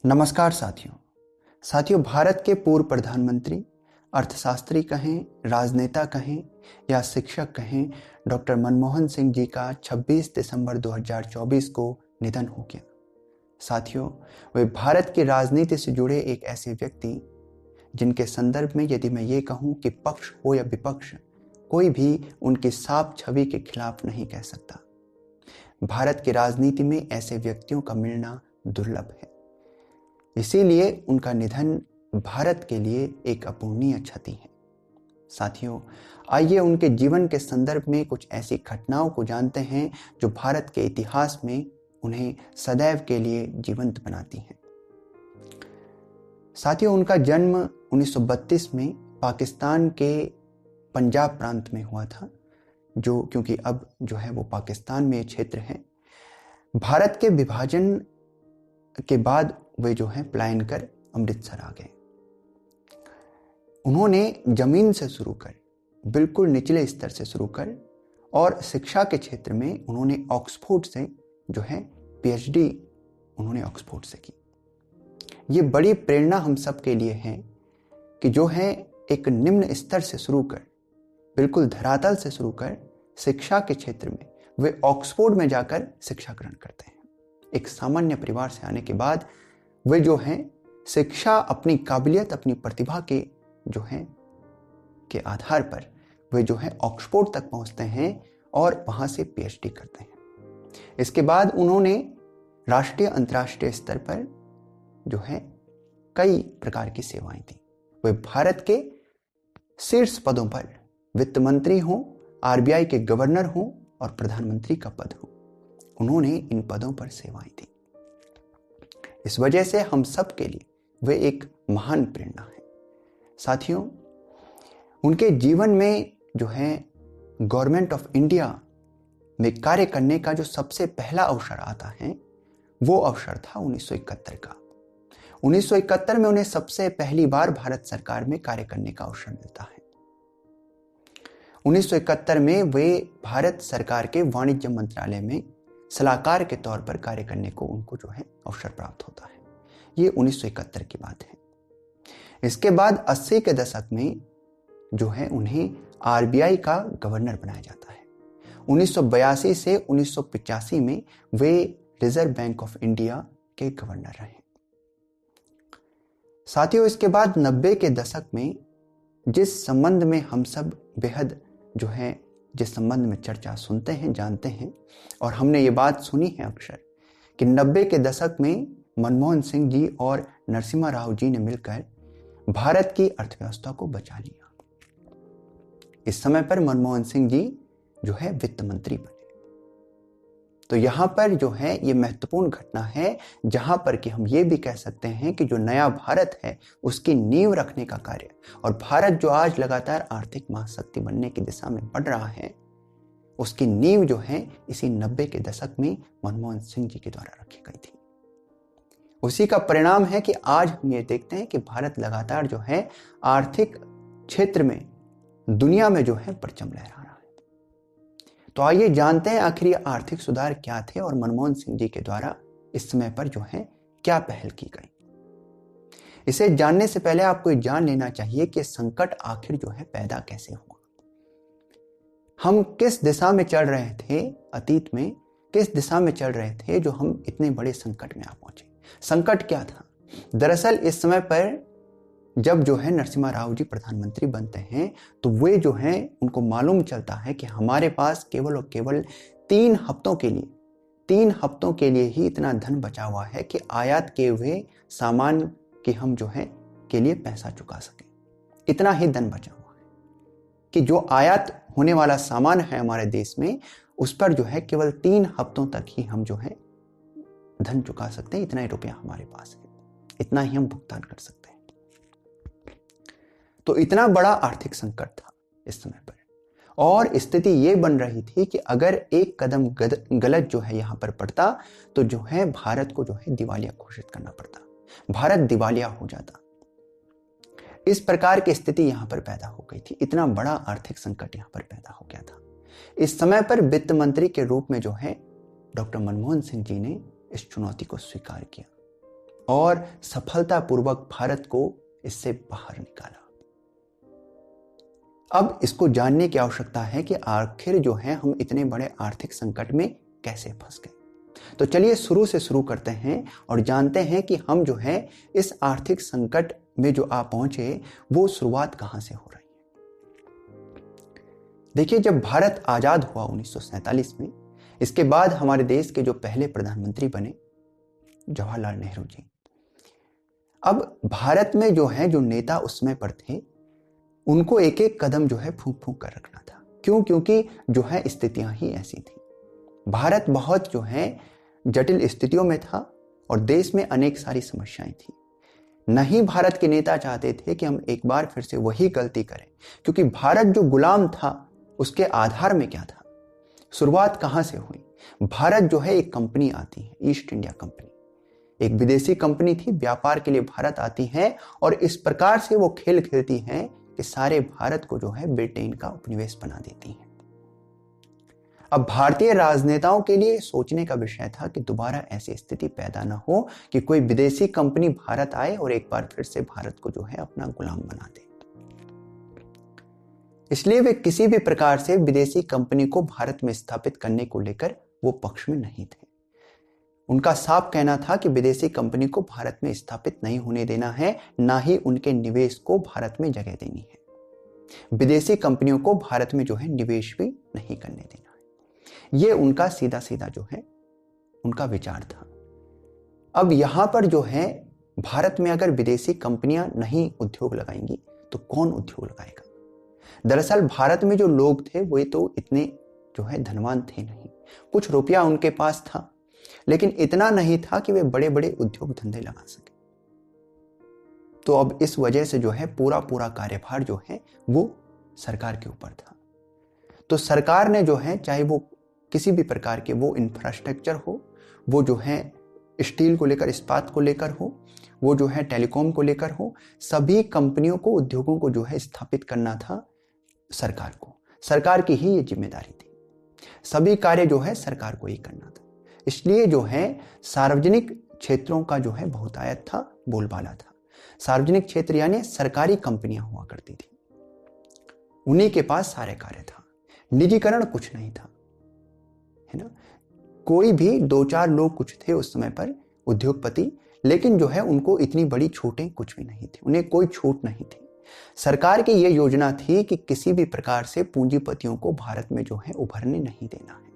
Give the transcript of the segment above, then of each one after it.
नमस्कार साथियों भारत के पूर्व प्रधानमंत्री, अर्थशास्त्री कहें, राजनेता कहें या शिक्षक कहें, डॉक्टर मनमोहन सिंह जी का 26 दिसंबर 2024 को निधन हो गया। साथियों, वे भारत की राजनीति से जुड़े एक ऐसे व्यक्ति जिनके संदर्भ में यदि मैं ये कहूँ कि पक्ष हो या विपक्ष, कोई भी उनकी साफ छवि के खिलाफ नहीं कह सकता। भारत की राजनीति में ऐसे व्यक्तियों का मिलना दुर्लभ है, इसीलिए उनका निधन भारत के लिए एक अपूर्णीय क्षति है। साथियों, आइए उनके जीवन के संदर्भ में कुछ ऐसी घटनाओं को जानते हैं जो भारत के इतिहास में उन्हें सदैव के लिए जीवंत बनाती हैं। साथियों, उनका जन्म 1932 में पाकिस्तान के पंजाब प्रांत में हुआ था, जो क्योंकि अब जो है वो पाकिस्तान में क्षेत्र है। भारत के विभाजन के बाद वे जो है पलायन कर अमृतसर आ गए। उन्होंने जमीन से शुरू कर, बिल्कुल निचले स्तर से शुरू कर और शिक्षा के क्षेत्र में उन्होंने ऑक्सफोर्ड से जो है पीएचडी उन्होंने ऑक्सफोर्ड से की। ये बड़ी प्रेरणा हम सब के लिए है कि जो है एक निम्न स्तर से शुरू कर, बिल्कुल धरातल से शुरू कर शिक्षा के क्षेत्र में वे ऑक्सफोर्ड में जाकर शिक्षा ग्रहण करते हैं। एक सामान्य परिवार से आने के बाद वे जो हैं शिक्षा, अपनी काबिलियत, अपनी प्रतिभा के जो है के आधार पर वे जो है ऑक्सफोर्ड तक पहुंचते हैं और वहां से पीएचडी करते हैं। इसके बाद उन्होंने राष्ट्रीय अंतर्राष्ट्रीय स्तर पर जो है कई प्रकार की सेवाएं दी। वे भारत के शीर्ष पदों पर वित्त मंत्री हों, आरबीआई के गवर्नर हों और प्रधानमंत्री का पद हो, उन्होंने इन पदों पर सेवाएं दी। इस वजह से हम सब के लिए वे एक महान प्रेरणा है। साथियों, उनके जीवन में जो है गवर्नमेंट ऑफ इंडिया में कार्य करने का जो सबसे पहला अवसर आता है वो अवसर था 1971 का। 1971 में उन्हें सबसे पहली बार भारत सरकार में कार्य करने का अवसर मिलता है। 1971 में वे भारत सरकार के वाणिज्य मंत्रालय में सलाहकार के तौर पर कार्य करने को उनको जो है अवसर प्राप्त होता है। ये 1971 की बात है। इसके बाद 80 के दशक में जो है उन्हें आरबीआई का गवर्नर बनाया जाता है। 1982 से 1985 में वे रिजर्व बैंक ऑफ इंडिया के गवर्नर रहे। साथियों, इसके बाद 90 के दशक में जिस संबंध में हम सब बेहद जो है जिस संबंध में चर्चा सुनते हैं, जानते हैं और हमने ये बात सुनी है अक्सर कि 90 के दशक में मनमोहन सिंह जी और नरसिम्हा राव जी ने मिलकर भारत की अर्थव्यवस्था को बचा लिया। इस समय पर मनमोहन सिंह जी जो है वित्त मंत्री बने। तो यहां पर जो है ये महत्वपूर्ण घटना है, जहां पर कि हम ये भी कह सकते हैं कि जो नया भारत है उसकी नींव रखने का कार्य, और भारत जो आज लगातार आर्थिक महाशक्ति बनने की दिशा में बढ़ रहा है, उसकी नींव जो है इसी 90 के दशक में मनमोहन सिंह जी के द्वारा रखी गई थी। उसी का परिणाम है कि आज हम ये देखते हैं कि भारत लगातार जो है आर्थिक क्षेत्र में दुनिया में जो है परचम लहरा रहा है। तो आइए जानते हैं आखिर ये आर्थिक सुधार क्या थे और मनमोहन सिंह जी के द्वारा इस समय पर जो है क्या पहल की गई। इसे जानने से पहले आपको ये जान लेना चाहिए कि संकट आखिर जो है पैदा कैसे हुआ। हम किस दिशा में चल रहे थे, अतीत में किस दिशा में चल रहे थे जो हम इतने बड़े संकट में आ पहुंचे। संकट क्या था? दरअसल इस समय पर जब जो है नरसिम्हा राव जी प्रधानमंत्री बनते हैं तो वे जो हैं उनको मालूम चलता है कि हमारे पास केवल और केवल 3 हफ्तों के लिए ही इतना धन बचा हुआ है कि आयात किए हुए सामान की हम जो है के लिए पैसा चुका सकें। इतना ही धन बचा हुआ है कि जो आयात होने वाला सामान है हमारे देश में, उस पर जो है केवल 3 हफ्तों तक ही हम जो है धन चुका सकते हैं। इतना ही रुपया हमारे पास है, इतना ही हम भुगतान कर सकते हैं। तो इतना बड़ा आर्थिक संकट था इस समय पर, और स्थिति ये बन रही थी कि अगर एक कदम गलत जो है यहां पर पड़ता तो जो है भारत को जो है दिवालिया घोषित करना पड़ता, भारत दिवालिया हो जाता। इस प्रकार की स्थिति यहां पर पैदा हो गई थी। इतना बड़ा आर्थिक संकट यहां पर पैदा हो गया था। इस समय पर वित्त मंत्री के रूप में जो है डॉक्टर मनमोहन सिंह जी ने इस चुनौती को स्वीकार किया और सफलतापूर्वक भारत को इससे बाहर निकाला। अब इसको जानने की आवश्यकता है कि आखिर जो है हम इतने बड़े आर्थिक संकट में कैसे फंस गए। तो चलिए शुरू से शुरू करते हैं और जानते हैं कि हम जो है इस आर्थिक संकट में जो आ पहुंचे वो शुरुआत कहां से हो रही है। देखिए, जब भारत आजाद हुआ 1947 में, इसके बाद हमारे देश के जो पहले प्रधानमंत्री बने जवाहरलाल नेहरू जी। अब भारत में जो है जो नेता उस समय पर थे, उनको एक एक कदम जो है फूंक फूंक कर रखना था। क्यों? क्योंकि जो है स्थितियां ही ऐसी थी। भारत बहुत जो है जटिल स्थितियों में था और देश में अनेक सारी समस्याएं थी। नहीं भारत के नेता चाहते थे कि हम एक बार फिर से वही गलती करें, क्योंकि भारत जो गुलाम था उसके आधार में क्या था, शुरुआत कहां से हुई। भारत जो है एक कंपनी आती है, ईस्ट इंडिया कंपनी, एक विदेशी कंपनी थी, व्यापार के लिए भारत आती है और इस प्रकार से वो खेल खेलती है कि सारे भारत को जो है ब्रिटेन का उपनिवेश बना देती है। अब भारतीय राजनेताओं के लिए सोचने का विषय था कि दोबारा ऐसी स्थिति पैदा ना हो कि कोई विदेशी कंपनी भारत आए और एक बार फिर से भारत को जो है अपना गुलाम बना दे। इसलिए वे किसी भी प्रकार से विदेशी कंपनी को भारत में स्थापित करने को लेकर वो पक्ष में नहीं थे। उनका साफ कहना था कि विदेशी कंपनी को भारत में स्थापित नहीं होने देना है, ना ही उनके निवेश को भारत में जगह देनी है। विदेशी कंपनियों को भारत में जो है निवेश भी नहीं करने देना है। ये उनका सीधा सीधा जो है उनका विचार था। अब यहां पर जो है भारत में अगर विदेशी कंपनियां नहीं उद्योग लगाएंगी तो कौन उद्योग लगाएगा। दरअसल भारत में जो लोग थे वे तो इतने जो है धनवान थे नहीं। कुछ रुपया उनके पास था, लेकिन इतना नहीं था कि वे बड़े बड़े उद्योग धंधे लगा सके। तो अब इस वजह से जो है पूरा कार्यभार जो है वो सरकार के ऊपर था। तो सरकार ने जो है, चाहे वो किसी भी प्रकार के वो इंफ्रास्ट्रक्चर हो, वो जो है स्टील को लेकर, इस्पात को लेकर हो, वो जो है टेलीकॉम को लेकर हो, सभी कंपनियों को, उद्योगों को जो है स्थापित करना था सरकार को। सरकार की ही ये जिम्मेदारी थी। सभी कार्य जो है सरकार को ही करना था। इसलिए जो है सार्वजनिक क्षेत्रों का जो है बहुतायत था, बोलबाला था। सार्वजनिक क्षेत्र यानी सरकारी कंपनियां हुआ करती थी, उन्हीं के पास सारे कार्य था। निजीकरण कुछ नहीं था, है ना। कोई भी 2-4 लोग कुछ थे उस समय पर उद्योगपति, लेकिन जो है उनको इतनी बड़ी छूटें कुछ भी नहीं थी, उन्हें कोई छूट नहीं थी। सरकार की यह योजना थी कि किसी भी प्रकार से पूंजीपतियों को भारत में जो है उभरने नहीं देना है।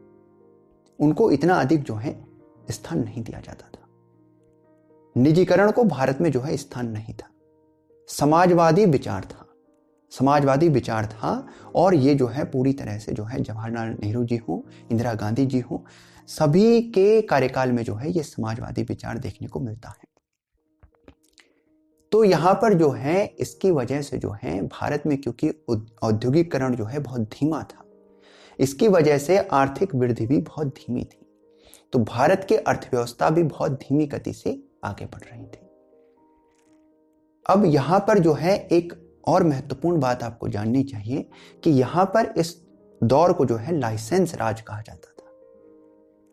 उनको इतना अधिक जो है स्थान नहीं दिया जाता था। निजीकरण को भारत में जो है स्थान नहीं था। समाजवादी विचार था, समाजवादी विचार था। और ये जो है पूरी तरह से जो है जवाहरलाल नेहरू जी हो, इंदिरा गांधी जी हो, सभी के कार्यकाल में जो है ये समाजवादी विचार देखने को मिलता है। तो यहाँ पर जो है इसकी वजह से जो है भारत में, क्योंकि औद्योगिकरण जो है बहुत धीमा था, इसकी वजह से आर्थिक वृद्धि भी बहुत धीमी थी। तो भारत की अर्थव्यवस्था भी बहुत धीमी गति से आगे बढ़ रही थी। अब यहाँ पर जो है एक और महत्वपूर्ण बात आपको जाननी चाहिए कि यहाँ पर इस दौर को जो है लाइसेंस राज कहा जाता था।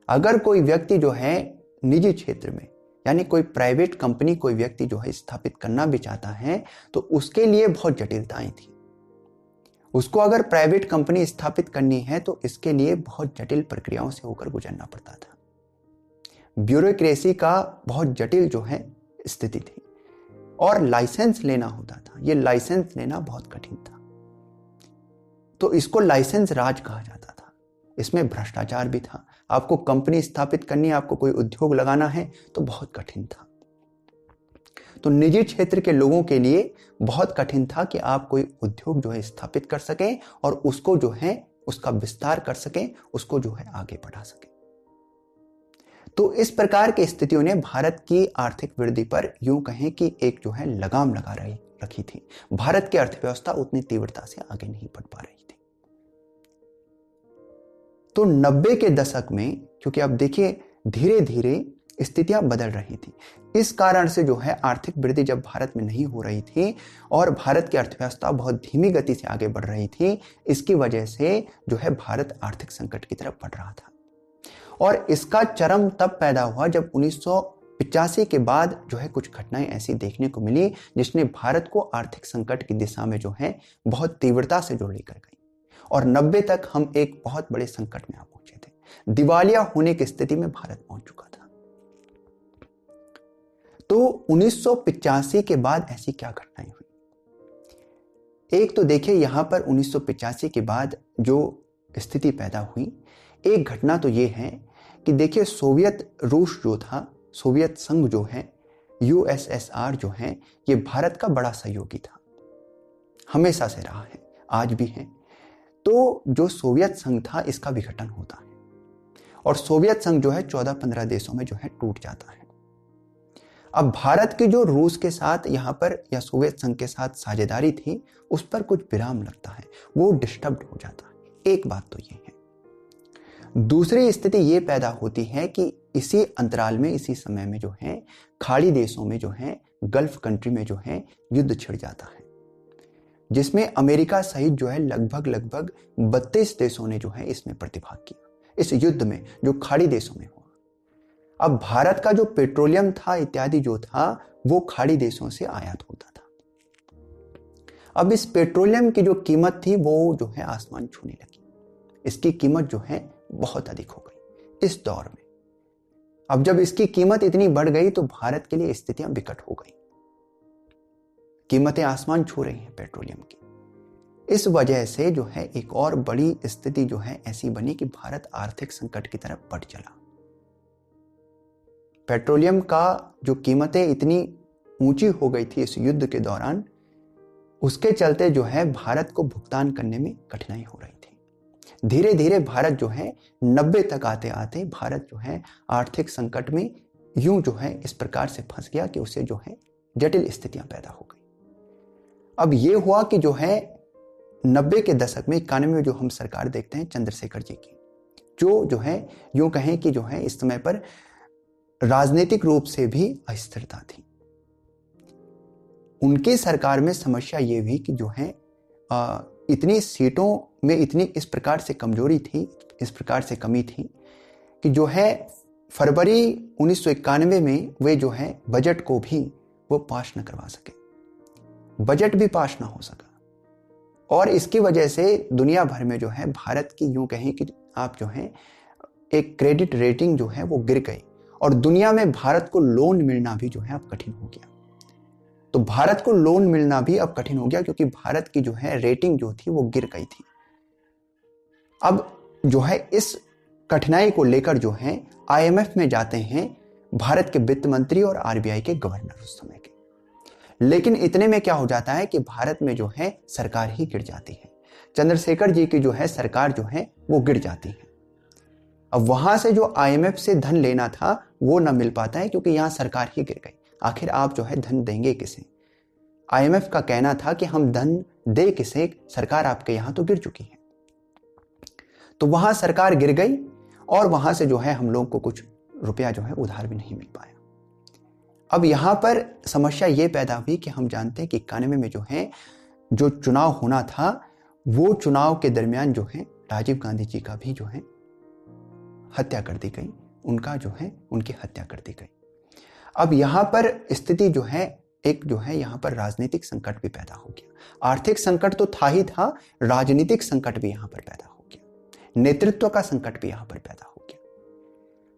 अगर कोई व्यक्ति जो है निजी क्षेत्र में, यानी कोई प्राइवेट कंपनी कोई व्यक्ति जो है स्थापित करना भी चाहता है, तो उसके लिए बहुत जटिलताएं थी। उसको अगर प्राइवेट कंपनी स्थापित करनी है तो इसके लिए बहुत जटिल प्रक्रियाओं से होकर गुजरना पड़ता था। ब्यूरोक्रेसी का बहुत जटिल जो है स्थिति थी और लाइसेंस लेना होता था। ये लाइसेंस लेना बहुत कठिन था, तो इसको लाइसेंस राज कहा जाता था। इसमें भ्रष्टाचार भी था। आपको कंपनी स्थापित करनी है, आपको कोई उद्योग लगाना है तो बहुत कठिन था। तो निजी क्षेत्र के लोगों के लिए बहुत कठिन था कि आप कोई उद्योग जो है स्थापित कर सकें और उसको जो है उसका विस्तार कर सकें, उसको जो है आगे बढ़ा सकें। तो इस प्रकार की स्थितियों ने भारत की आर्थिक वृद्धि पर यूं कहें कि एक जो है लगाम लगा रखी थी। भारत की अर्थव्यवस्था उतनी तीव्रता से आगे नहीं बढ़ पा रही थी। तो 90 के दशक में, क्योंकि अब देखिए धीरे धीरे स्थितियां बदल रही थी, इस कारण से जो है आर्थिक वृद्धि जब भारत में नहीं हो रही थी और भारत की अर्थव्यवस्था बहुत धीमी गति से आगे बढ़ रही थी, इसकी वजह से जो है भारत आर्थिक संकट की तरफ बढ़ रहा था। और इसका चरम तब पैदा हुआ जब 85 के बाद जो है कुछ घटनाएं ऐसी देखने को मिली जिसने भारत को आर्थिक संकट की दिशा में जो है बहुत तीव्रता से जो लेकर गई, और 90 तक हम एक बहुत बड़े संकट में आ पहुंचे थे। दिवालिया होने की स्थिति में भारत पहुंच चुका था। तो 1985 के बाद ऐसी क्या घटनाएं हुई? एक तो देखिए यहां पर 1985 के बाद जो स्थिति पैदा हुई, एक घटना तो ये है कि देखिए सोवियत रूस जो था, सोवियत संघ जो है, यूएसएसआर जो है, ये भारत का बड़ा सहयोगी था, हमेशा से रहा है, आज भी है। तो जो सोवियत संघ था इसका विघटन होता है और सोवियत संघ जो है 14-15 देशों में जो है टूट जाता है। अब भारत की जो रूस के साथ यहाँ पर या सोवियत संघ के साथ साझेदारी थी, उस पर कुछ विराम लगता है, वो डिस्टर्ब हो जाता है। एक बात तो ये है। दूसरी स्थिति ये पैदा होती है कि इसी अंतराल में, इसी समय में जो है खाड़ी देशों में जो है, गल्फ कंट्री में जो है युद्ध छिड़ जाता है, जिसमें अमेरिका सहित जो है लगभग 32 देशों ने जो है इसमें प्रतिभाग किया, इस युद्ध में जो खाड़ी देशों में हुआ। अब भारत का जो पेट्रोलियम था इत्यादि जो था वो खाड़ी देशों से आयात होता था। अब इस पेट्रोलियम की जो कीमत थी वो जो है आसमान छूने लगी, इसकी कीमत जो है बहुत अधिक हो गई इस दौर में। अब जब इसकी कीमत इतनी बढ़ गई तो भारत के लिए स्थितियां विकट हो गई, कीमतें आसमान छू रही हैं पेट्रोलियम की। इस वजह से जो है एक और बड़ी स्थिति जो है ऐसी बनी कि भारत आर्थिक संकट की तरफ बढ़ चला। पेट्रोलियम का जो कीमतें इतनी ऊंची हो गई थी इस युद्ध के दौरान, उसके चलते जो है भारत को भुगतान करने में कठिनाई हो रही थी। धीरे धीरे भारत जो है 90 तक आते आते भारत जो है आर्थिक संकट में यूं जो है इस प्रकार से फंस गया कि उसे जो है जटिल स्थितियां पैदा हो गई। अब ये हुआ कि जो है 90 के दशक में, 91 में जो हम सरकार देखते हैं चंद्रशेखर जी की, जो है यूं कहें कि जो है इस समय पर राजनीतिक रूप से भी अस्थिरता थी। उनकी सरकार में समस्या ये भी कि जो है इतनी सीटों में इतनी इस प्रकार से कमजोरी थी, इस प्रकार से कमी थी कि जो है फरवरी 1991 में वे जो है बजट को भी वो पास न करवा सके, बजट भी पास ना हो सका। और इसकी वजह से दुनिया भर में जो है भारत की यूं कहें कि आप जो है एक क्रेडिट रेटिंग जो है वो गिर गई, और दुनिया में भारत को लोन मिलना भी जो है अब कठिन हो गया। तो भारत को लोन मिलना भी अब कठिन हो गया क्योंकि भारत की जो है रेटिंग जो थी वो गिर गई थी। अब जो है इस कठिनाई को लेकर जो है आईएमएफ में जाते हैं भारत के वित्त मंत्री और आरबीआई के गवर्नर उस समय के। लेकिन इतने में क्या हो जाता है कि भारत में जो है सरकार ही गिर जाती है, चंद्रशेखर जी की जो है सरकार जो है वो गिर जाती है। अब वहां से जो आईएमएफ से धन लेना था वो ना मिल पाता है क्योंकि यहां सरकार ही गिर गई। आखिर आप जो है धन देंगे किसे? आईएमएफ का कहना था कि हम धन दे किसे, सरकार आपके यहां तो गिर चुकी है। तो वहां सरकार गिर गई और वहां से जो है हम लोग को कुछ रुपया जो है उधार भी नहीं मिल पाया। अब यहां पर समस्या ये पैदा हुई कि हम जानते हैं कि 91 में जो है जो चुनाव होना था वो चुनाव के दरमियान जो है राजीव गांधी जी का भी जो है हत्या कर दी गई, उनका जो है उनकी हत्या कर दी गई। अब यहां पर स्थिति जो है एक जो है यहां पर राजनीतिक संकट भी पैदा हो गया। आर्थिक संकट तो था ही था, राजनीतिक संकट भी यहां पर पैदा हो गया, नेतृत्व का संकट भी यहां पर पैदा हो गया।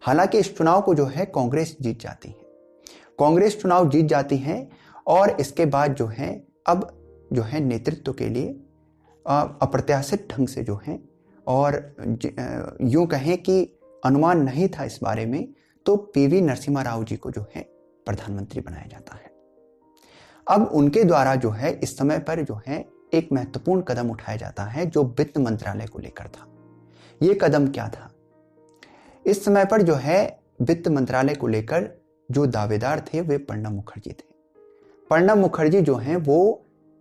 हालांकि इस चुनाव को जो है कांग्रेस जीत जाती है, कांग्रेस चुनाव जीत जाती है और इसके बाद जो है अब जो है नेतृत्व के लिए अप्रत्याशित ढंग से जो है और यूं कहें कि अनुमान नहीं था इस बारे में, तो पीवी नरसिम्हा राव जी को जो है प्रधानमंत्री बनाया जाता है। अब उनके द्वारा जो है इस समय पर जो है एक महत्वपूर्ण कदम उठाया जाता है जो वित्त मंत्रालय को लेकर था। ये कदम क्या था? इस समय पर जो है वित्त मंत्रालय को लेकर जो दावेदार थे वे प्रणब मुखर्जी थे। प्रणब मुखर्जी जो हैं वो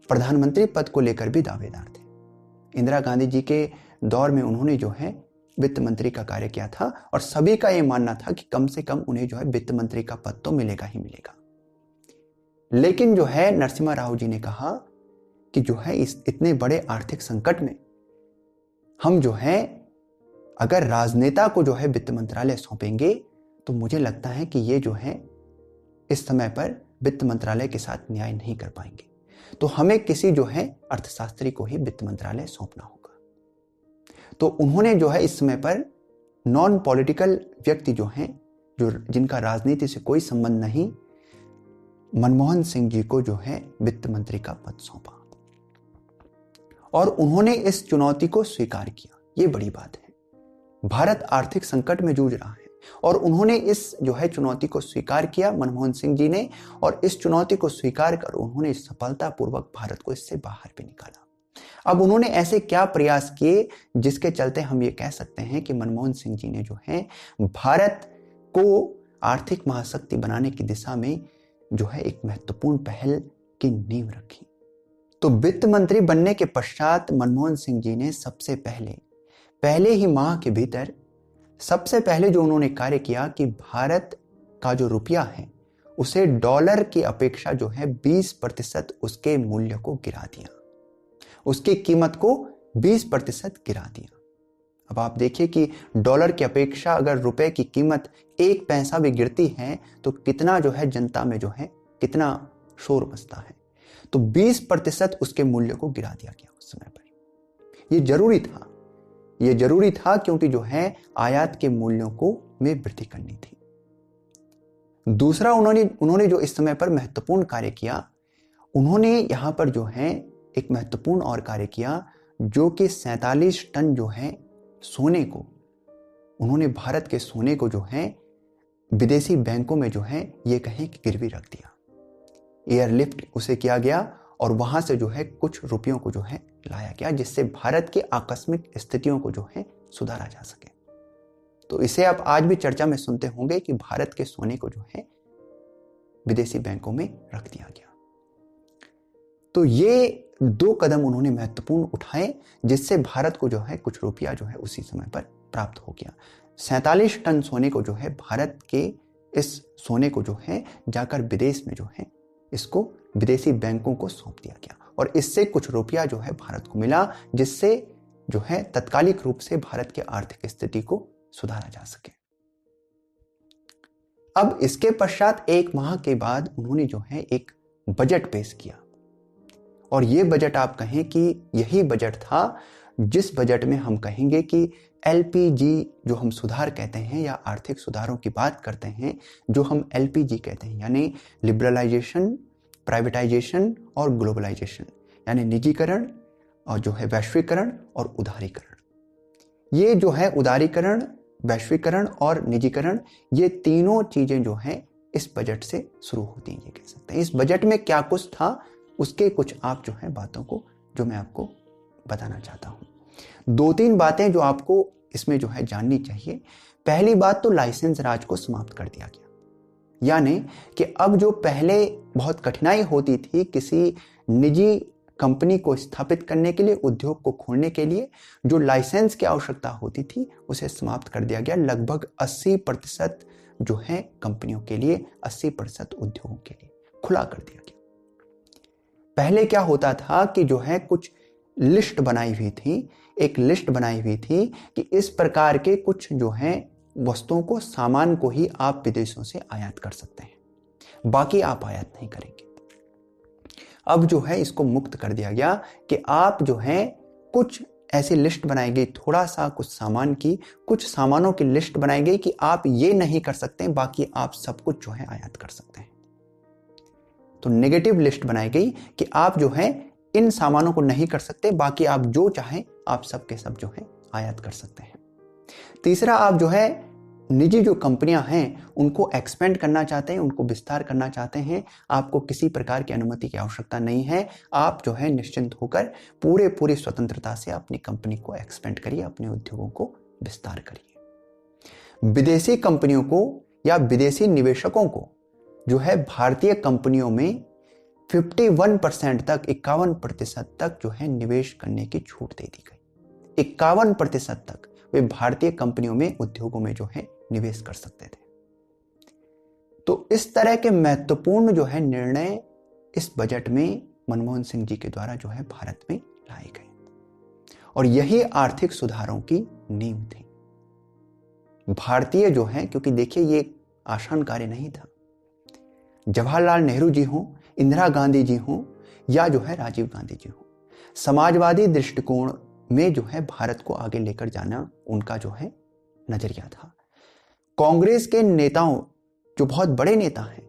प्रधानमंत्री पद को लेकर भी दावेदार थे। इंदिरा गांधी जी के दौर में उन्होंने जो है वित्त मंत्री का कार्य किया था और सभी का यह मानना था कि कम से कम उन्हें जो है वित्त मंत्री का पद तो मिलेगा ही मिलेगा। लेकिन जो है नरसिम्हा राव जी ने कहा कि जो है इस इतने बड़े आर्थिक संकट में हम जो है अगर राजनेता को जो है वित्त मंत्रालय सौंपेंगे तो मुझे लगता है कि ये जो है इस समय पर वित्त मंत्रालय के साथ न्याय नहीं कर पाएंगे, तो हमें किसी जो है अर्थशास्त्री को ही वित्त मंत्रालय सौंपना होगा। तो उन्होंने जो है इस समय पर नॉन पॉलिटिकल व्यक्ति जो हैं, जो जिनका राजनीति से कोई संबंध नहीं, मनमोहन सिंह जी को जो है वित्त मंत्री का पद सौंपा और उन्होंने इस चुनौती को स्वीकार किया। ये बड़ी बात है। भारत आर्थिक संकट में जूझ रहा है और उन्होंने इस जो है चुनौती को स्वीकार किया, मनमोहन सिंह जी ने, और इस चुनौती को स्वीकार कर उन्होंने सफलतापूर्वक भारत को इससे बाहर भी निकाला। अब उन्होंने ऐसे क्या प्रयास किए जिसके चलते हम ये कह सकते हैं कि मनमोहन सिंह जी ने जो है भारत को आर्थिक महाशक्ति बनाने की दिशा में जो है एक महत्वपूर्ण पहल की नींव रखी। तो वित्त मंत्री बनने के पश्चात मनमोहन सिंह जी ने सबसे पहले ही माह के भीतर सबसे पहले जो उन्होंने कार्य किया कि भारत का जो रुपया है उसे डॉलर की अपेक्षा जो है 20% उसके मूल्य को गिरा दिया, उसकी कीमत को 20% गिरा दिया। अब आप देखिए कि डॉलर की अपेक्षा अगर रुपए की कीमत 1 पैसा भी गिरती है तो कितना जो है जनता में जो है कितना शोर मचता है। तो 20% उसके मूल्य को गिरा दिया गया उस समय पर। ये जरूरी था क्योंकि जो है आयात के मूल्यों को में वृद्धि करनी थी। दूसरा उन्होंने जो इस समय पर महत्वपूर्ण कार्य किया, उन्होंने यहां पर जो है एक महत्वपूर्ण और कार्य किया जो कि 47 टन जो है सोने को, उन्होंने भारत के सोने को जो है विदेशी बैंकों में जो है ये कहें कि गिरवी रख दिया। एयरलिफ्ट उसे किया गया और वहां से जो है कुछ रुपयों को जो है लाया गया जिससे भारत की आकस्मिक स्थितियों को जो है सुधारा जा सके। तो इसे आप आज भी चर्चा में सुनते होंगे कि भारत के सोने को जो है विदेशी बैंकों में रख दिया गया। तो ये 2 कदम उन्होंने महत्वपूर्ण उठाए जिससे भारत को जो है कुछ रुपया जो है उसी समय पर प्राप्त हो गया। 47 टन सोने को जो है भारत के इस सोने को जो है जाकर विदेश में जो है इसको विदेशी बैंकों को सौंप दिया गया और इससे कुछ रुपया जो है भारत को मिला जिससे जो है तत्कालिक रूप से भारत की आर्थिक स्थिति को सुधारा जा सके। अब इसके पश्चात 1 माह के बाद उन्होंने जो है एक बजट पेश किया और ये बजट आप कहें कि यही बजट था जिस बजट में हम कहेंगे कि एलपीजी जो हम सुधार कहते हैं या आर्थिक सुधारों की बात करते हैं, जो हम एलपीजी कहते हैं, यानी लिबरलाइजेशन, प्राइवेटाइजेशन और ग्लोबलाइजेशन, यानी निजीकरण और जो है वैश्वीकरण और उदारीकरण। ये जो है उदारीकरण, वैश्वीकरण और निजीकरण, ये तीनों चीजें जो हैं इस बजट से शुरू होती हैं, ये कह सकते हैं। इस बजट में क्या कुछ था उसके कुछ आप जो है बातों को जो मैं आपको बताना चाहता हूं। 2-3 बातें जो आपको इसमें जो है जाननी चाहिए। पहली बात तो लाइसेंस राज को समाप्त कर दिया गया, यानी कि अब जो पहले बहुत कठिनाई होती थी किसी निजी कंपनी को स्थापित करने के लिए, उद्योग को खोलने के लिए जो लाइसेंस की आवश्यकता होती थी उसे समाप्त कर दिया गया। लगभग 80% जो है कंपनियों के लिए, 80% उद्योगों के लिए खुला कर दिया गया। पहले क्या होता था कि जो है कुछ लिस्ट बनाई हुई थी, एक लिस्ट बनाई हुई थी कि इस प्रकार के कुछ जो है वस्तुओं को, सामान को ही आप विदेशों से आयात कर सकते हैं, बाकी आप आयात नहीं करेंगे। अब जो है इसको मुक्त कर दिया गया कि आप जो है कुछ ऐसी लिस्ट बनाई गई, थोड़ा सा कुछ सामान की, कुछ सामानों की लिस्ट बनाई गई कि आप ये नहीं कर सकते, बाकी आप सब कुछ जो है आयात कर सकते हैं। तो नेगेटिव लिस्ट बनाई गई कि आप जो है इन सामानों को नहीं कर सकते, बाकी आप जो चाहें आप सब के सब जो है आयात कर सकते हैं। तीसरा, आप जो है निजी जो कंपनियां हैं उनको एक्सपेंड करना चाहते हैं, उनको विस्तार करना चाहते हैं, आपको किसी प्रकार की अनुमति की आवश्यकता नहीं है। आप जो है निश्चिंत होकर पूरी स्वतंत्रता से अपनी कंपनी को एक्सपेंड करिए, अपने उद्योगों को विस्तार करिए। विदेशी कंपनियों को या विदेशी निवेशकों को जो है भारतीय कंपनियों में 51% तक, 51% तक जो है निवेश करने की छूट दे दी गई। 51% तक वे भारतीय कंपनियों में, उद्योगों में जो है निवेश कर सकते थे। तो इस तरह के महत्वपूर्ण जो है निर्णय इस बजट में मनमोहन सिंह जी के द्वारा जो है भारत में लाए गए और यही आर्थिक सुधारों की नींव थी। भारतीय जो है, क्योंकि देखिए ये आसान कार्य नहीं था, जवाहरलाल नेहरू जी हों, इंदिरा गांधी जी हों या जो है राजीव गांधी जी हों, समाजवादी दृष्टिकोण में जो है भारत को आगे लेकर जाना उनका जो है नजरिया था। कांग्रेस के नेताओं, जो बहुत बड़े नेता हैं,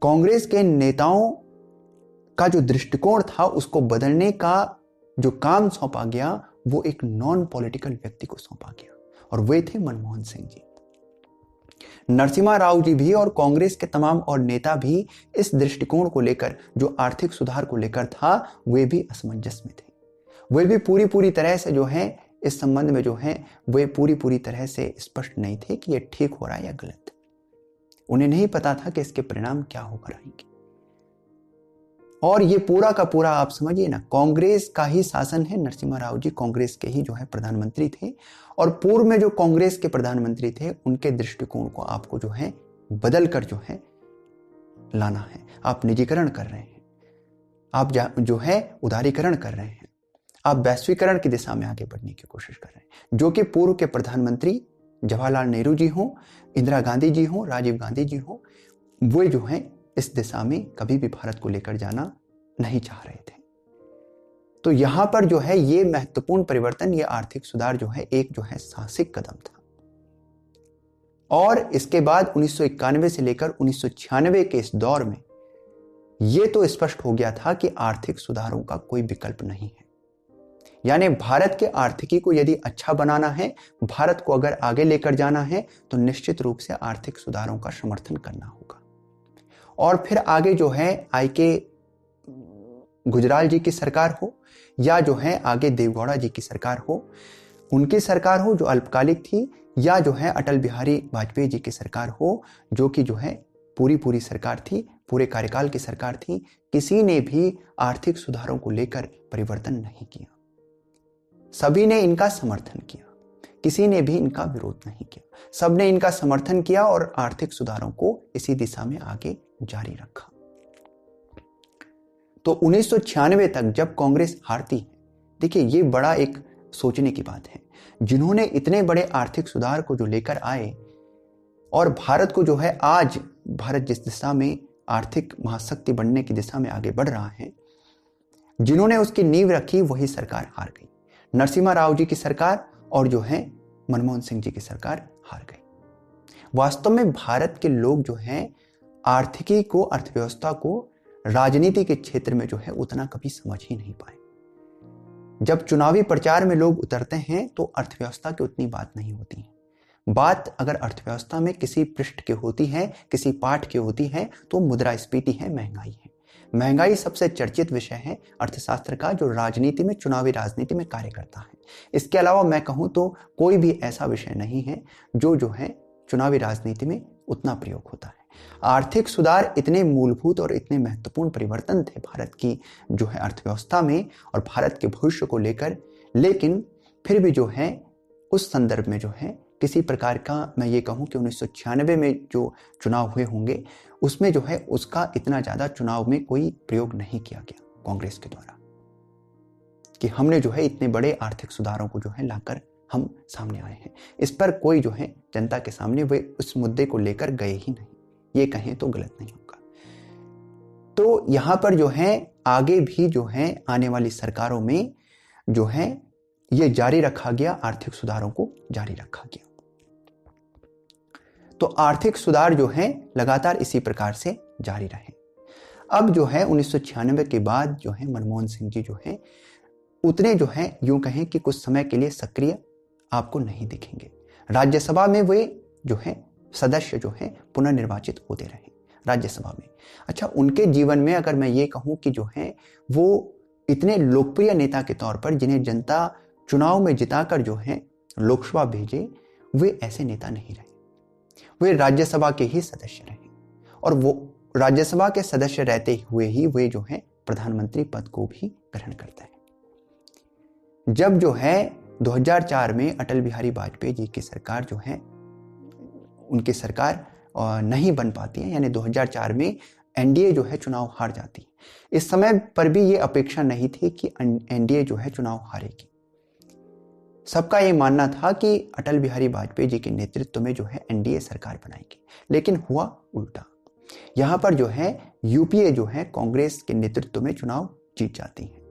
कांग्रेस के नेताओं का जो दृष्टिकोण था उसको बदलने का जो काम सौंपा गया वो एक नॉन पॉलिटिकल व्यक्ति को सौंपा गया और वे थे मनमोहन सिंह जी। नरसिम्हा राव जी भी और कांग्रेस के तमाम और नेता भी इस दृष्टिकोण को लेकर, जो आर्थिक सुधार को लेकर था, वे भी असमंजस में थे। वे भी पूरी तरह से जो है इस संबंध में जो है वे पूरी तरह से स्पष्ट नहीं थे कि ये ठीक हो रहा है या गलत। उन्हें नहीं पता था कि इसके परिणाम क्या होकर आएंगे। और ये पूरा का पूरा आप समझिए ना, कांग्रेस का ही शासन है। नरसिम्हा राव जी कांग्रेस के ही जो है प्रधानमंत्री थे और पूर्व में जो कांग्रेस के प्रधानमंत्री थे उनके दृष्टिकोण को आपको जो है बदल कर जो है लाना है। आप निजीकरण कर रहे हैं, आप जो है उदारीकरण कर रहे हैं, आप वैश्वीकरण की दिशा में आगे बढ़ने की कोशिश कर रहे हैं। जो कि पूर्व के प्रधानमंत्री जवाहरलाल नेहरू जी हों, इंदिरा गांधी जी हों, राजीव गांधी जी हों, वे जो है इस दिशा में कभी भी भारत को लेकर जाना नहीं चाह रहे थे। तो यहां पर जो है ये महत्वपूर्ण परिवर्तन, ये आर्थिक सुधार जो है एक जो है साहसिक कदम था। और इसके बाद 1991 से लेकर 1996 के इस दौर में ये तो स्पष्ट हो गया था कि आर्थिक सुधारों का कोई विकल्प नहीं है। यानी भारत के आर्थिकी को यदि अच्छा बनाना है, भारत को अगर आगे लेकर जाना है, तो निश्चित रूप से आर्थिक सुधारों का समर्थन करना होगा। और फिर आगे जो है आई.के. गुजराल जी की सरकार हो या जो है आगे देवगौड़ा जी की सरकार हो, उनकी सरकार हो जो अल्पकालिक थी, या जो है अटल बिहारी वाजपेयी जी की सरकार हो जो कि जो है पूरी सरकार थी, पूरे कार्यकाल की सरकार थी, किसी ने भी आर्थिक सुधारों को लेकर परिवर्तन नहीं किया। सभी ने इनका समर्थन किया, किसी ने भी इनका विरोध नहीं किया। सबने इनका समर्थन किया और आर्थिक सुधारों को इसी दिशा में आगे जारी रखा। तो 1996 तक जब कांग्रेस हारती है, देखिए ये बड़ा एक सोचने की बात है। जिन्होंने इतने बड़े आर्थिक सुधार को जो लेकर आए और भारत को जो है आज भारत जिस दिशा में आर्थिक महाशक्ति बनने की दिशा में आगे बढ़ रहा है, जिन्होंने उसकी नींव रखी वही सरकार हार गई। नरसिम्हा राव जी की सरकार और जो है मनमोहन सिंह जी की सरकार हार गई। वास्तव में भारत के लोग जो हैं आर्थिकी को, अर्थव्यवस्था को राजनीति के क्षेत्र में जो है उतना कभी समझ ही नहीं पाए। जब चुनावी प्रचार में लोग उतरते हैं तो अर्थव्यवस्था की उतनी बात नहीं होती है। बात अगर अर्थव्यवस्था में किसी पृष्ठ की होती है, किसी पाठ की होती है, तो मुद्रास्फीति है, महंगाई है। महंगाई सबसे चर्चित विषय है अर्थशास्त्र का, जो राजनीति में, चुनावी राजनीति में कार्य करता है। इसके अलावा मैं कहूं तो कोई भी ऐसा विषय नहीं है जो है चुनावी राजनीति में उतना प्रयोग होता है। आर्थिक सुधार इतने मूलभूत और इतने महत्वपूर्ण परिवर्तन थे भारत की जो है अर्थव्यवस्था में और भारत के भविष्य को लेकर, लेकिन फिर भी जो है उस संदर्भ में जो है किसी प्रकार का, मैं ये कहूँ कि 1996 में जो चुनाव हुए होंगे उसमें जो है उसका इतना ज़्यादा चुनाव में कोई प्रयोग नहीं किया गया कांग्रेस के द्वारा कि हमने जो है इतने बड़े आर्थिक सुधारों को जो है लाकर हम सामने आए हैं। इस पर कोई जो है जनता के सामने वे उस मुद्दे को लेकर गए ही नहीं, ये कहें तो गलत नहीं होगा। तो यहाँ पर जो है आगे भी जो है आने वाली सरकारों में जो है ये जारी रखा गया, आर्थिक सुधारों को जारी रखा गया। तो आर्थिक सुधार जो है लगातार इसी प्रकार से जारी रहे। अब जो है 1996 के बाद जो है मनमोहन सिंह जी जो है उतने जो है यूं कहें कि कुछ समय के लिए सक्रिय आपको नहीं दिखेंगे। राज्यसभा में वे जो है सदस्य जो है पुनर्निर्वाचित होते रहे राज्यसभा में। अच्छा, उनके जीवन में अगर मैं ये कहूं कि जो है वो इतने लोकप्रिय नेता के तौर पर जिन्हें जनता चुनाव में जिताकर जो है लोकसभा भेजे, वे ऐसे नेता नहीं रहे। वे राज्यसभा के ही सदस्य रहे और वो राज्यसभा के सदस्य रहते हुए ही वे जो है प्रधानमंत्री पद को भी ग्रहण करते हैं। जब जो है 2004 में अटल बिहारी वाजपेयी जी की सरकार जो है उनकी सरकार नहीं बन पाती है, यानी 2004 में एनडीए जो है चुनाव हार जाती है। इस समय पर भी ये अपेक्षा नहीं थी कि एनडीए जो है चुनाव हारेगी। सबका ये मानना था कि अटल बिहारी वाजपेयी जी के नेतृत्व में जो है एनडीए सरकार बनाएगी, लेकिन हुआ उल्टा। यहाँ पर जो है यूपीए जो है कांग्रेस के नेतृत्व में चुनाव जीत जाती है,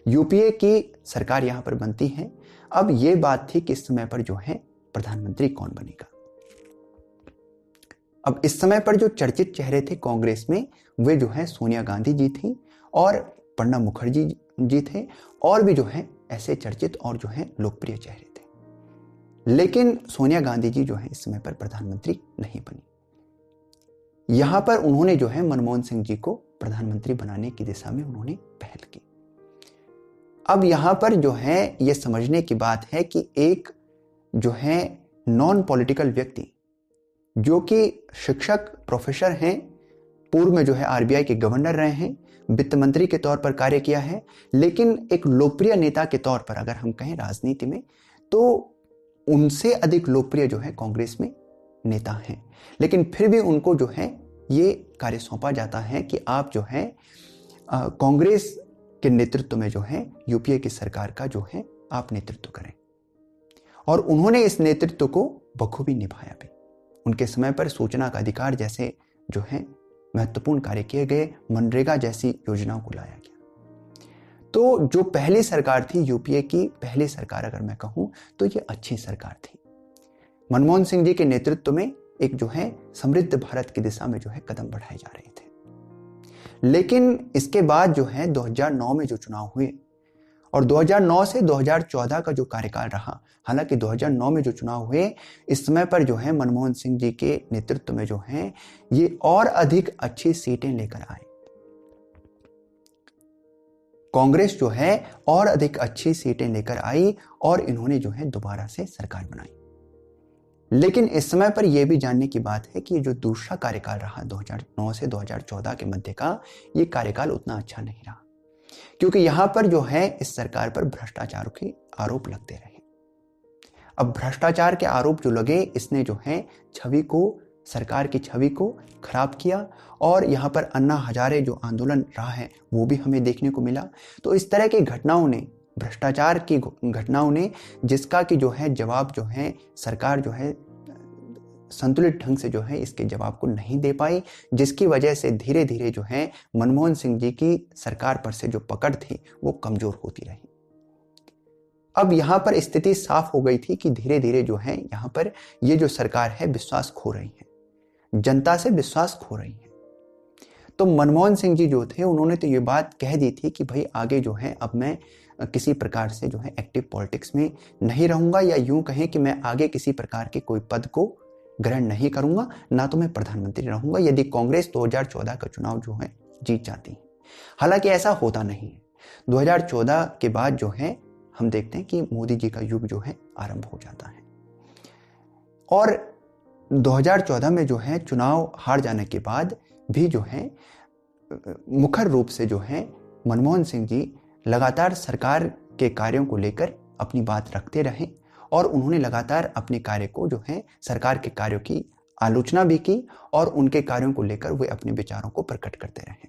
यूपीए की सरकार यहाँ पर बनती है। अब ये बात थी कि इस समय पर जो है प्रधानमंत्री कौन बनेगा। अब इस समय पर जो चर्चित चेहरे थे कांग्रेस में, वे जो है सोनिया गांधी जी थी और प्रणब मुखर्जी जी थे, और भी जो है ऐसे चर्चित और जो है लोकप्रिय चेहरे थे। लेकिन सोनिया गांधी जी जो है इस समय पर प्रधानमंत्री नहीं बनी। यहां पर उन्होंने जो है मनमोहन सिंह जी को प्रधानमंत्री बनाने की दिशा में उन्होंने पहल की। अब यहां पर जो है यह समझने की बात है कि एक जो है नॉन पॉलिटिकल व्यक्ति जो कि शिक्षक प्रोफेसर हैं, पूर्व में जो है आरबीआई के गवर्नर रहे हैं, वित्त मंत्री के तौर पर कार्य किया है, लेकिन एक लोकप्रिय नेता के तौर पर अगर हम कहें राजनीति में, तो उनसे अधिक लोकप्रिय जो है कांग्रेस में नेता हैं। लेकिन फिर भी उनको जो है ये कार्य सौंपा जाता है कि आप जो है कांग्रेस के नेतृत्व में जो है यूपीए की सरकार का जो है आप नेतृत्व करें, और उन्होंने इस नेतृत्व को बखूबी निभाया भी। उनके समय पर सूचना का अधिकार जैसे जो है महत्वपूर्ण कार्य किए गए, मनरेगा जैसी योजनाओं को लाया गया। तो जो पहली सरकार थी यूपीए की पहली सरकार अगर मैं कहूं तो ये अच्छी सरकार थी। मनमोहन सिंह जी के नेतृत्व में एक जो है समृद्ध भारत की दिशा में जो है कदम बढ़ाए जा रहे थे। लेकिन इसके बाद जो है 2009 में जो चुनाव हुए और 2009 से 2014 का जो कार्यकाल रहा, हालांकि 2009 में जो चुनाव हुए इस समय पर जो है मनमोहन सिंह जी के नेतृत्व में जो है ये और अधिक अच्छी सीटें लेकर आए। कांग्रेस जो है और अधिक अच्छी सीटें लेकर आई और इन्होंने जो है दोबारा से सरकार बनाई। लेकिन इस समय पर यह भी जानने की बात है कि जो दूसरा कार्यकाल रहा 2009 से 2014 के मध्य का, ये कार्यकाल उतना अच्छा नहीं रहा, क्योंकि यहां पर जो है इस सरकार पर भ्रष्टाचार के आरोप लगते रहे। अब भ्रष्टाचार के आरोप जो लगे, इसने जो है छवि को, सरकार की छवि को खराब किया, और यहां पर अन्ना हजारे जो आंदोलन रहा है वो भी हमें देखने को मिला। तो इस तरह की घटनाओं ने, भ्रष्टाचार की घटनाओं ने, जिसका कि जो है जवाब जो है सरकार जो है संतुलित ढंग से जो है इसके जवाब को नहीं दे पाई, जिसकी वजह से धीरे धीरे जो है मनमोहन सिंह जी की सरकार पर से जो पकड़ थी वो कमजोर होती रही। अब यहां पर स्थिति साफ हो गई थी कि धीरे धीरे जो है यहां पर ये जो सरकार है विश्वास खो रही है, जनता से विश्वास खो रही है। तो मनमोहन सिंह जी जो थे उन्होंने तो ये बात कह दी थी कि भाई आगे जो है अब मैं किसी प्रकार से जो है एक्टिव पॉलिटिक्स में नहीं रहूंगा, या यूं कहें कि मैं आगे किसी प्रकार के कोई पद को ग्रहण नहीं करूंगा, ना तो मैं प्रधानमंत्री रहूंगा यदि कांग्रेस 2014 का चुनाव जो है जीत जाती है। हालांकि ऐसा होता नहीं है। 2014 के बाद जो है हम देखते हैं कि मोदी जी का युग जो है आरंभ हो जाता है, और 2014 में जो है चुनाव हार जाने के बाद भी जो है मुखर रूप से जो है मनमोहन सिंह जी लगातार सरकार के कार्यों को लेकर अपनी बात रखते रहे, और उन्होंने लगातार अपने कार्य को जो है सरकार के कार्यों की आलोचना भी की और उनके कार्यों को लेकर वे अपने विचारों को प्रकट करते रहे।